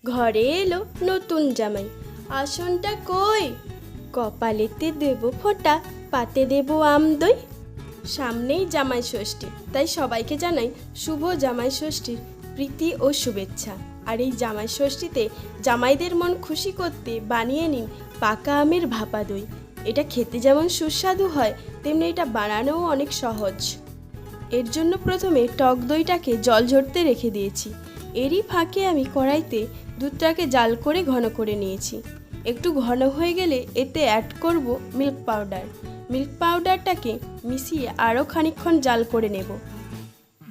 ঘরে এলো নতুন জামাই, আসনটা কই? কপালেতে দেব ফোঁটা, পাতে দেব আম দই। সামনেই জামাই ষষ্ঠী, তাই সবাইকে জানাই শুভ জামাই ষষ্ঠীর প্রীতি ও শুভেচ্ছা। আর এই জামাই ষষ্ঠীতে জামাইদের মন খুশি করতে বানিয়ে নিন পাকা আমের ভাপা দই। এটা খেতে যেমন সুস্বাদু হয়, তেমনি এটা বানানোও অনেক সহজ। এর জন্য প্রথমে টক দইটাকে জল ঝরতে রেখে দিয়েছি। এরই ফাঁকে আমি কড়াইতে দুধটাকে জাল করে ঘন করে নিয়েছি। একটু ঘন হয়ে গেলে এতে অ্যাড করব মিল্ক পাউডার। মিল্ক পাউডারটাকে মিশিয়ে আরও খানিকক্ষণ জাল করে নেব।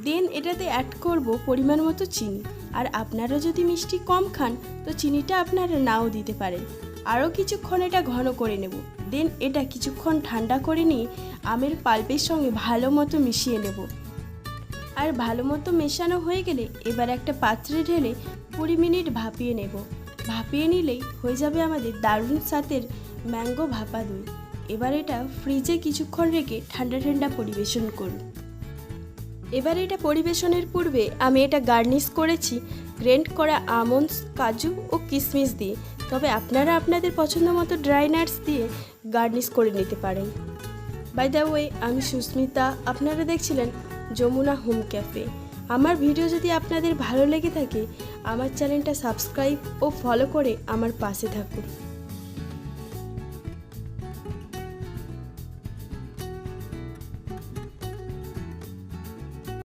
দেন এটাতে অ্যাড করব পরিমাণ মতো চিনি। আর আপনারা যদি মিষ্টি কম খান তো চিনিটা আপনারা নাও দিতে পারেন। আরও কিছুক্ষণ এটা ঘন করে নেব। দেন এটা কিছুক্ষণ ঠান্ডা করে নিয়ে আমের পাল্পের সঙ্গে ভালো মতো মিশিয়ে নেব। আর ভালো মতো মেশানো হয়ে গেলে এবার একটা পাত্রে ঢেলে 20 মিনিট ভাপিয়ে নেব। ভাপিয়ে নিলেই হয়ে যাবে আমাদের দারুণ স্বাদের ম্যাঙ্গো ভাপা দই। এবার এটা ফ্রিজে কিছুক্ষণ রেখে ঠান্ডা ঠান্ডা পরিবেশন করুন। এবার এটা পরিবেশনের পূর্বে আমি এটা গার্নিশ করেছি গ্রেন্ড করা আমন্ডস, কাজু ও কিশমিশ দিয়ে। তবে আপনারা আপনাদের পছন্দ মতো ড্রাই নাটস দিয়ে গার্নিশ করে নিতে পারেন। বাই দ্য ওয়ে, আমি সুস্মিতা, আপনারা দেখছিলেন যমুনা হোম ক্যাফে। আমার ভিডিও যদি আপনাদের ভালো লেগে থাকে আমার চ্যানেলটা সাবস্ক্রাইব ও ফলো করে আমার পাশে থাকুন।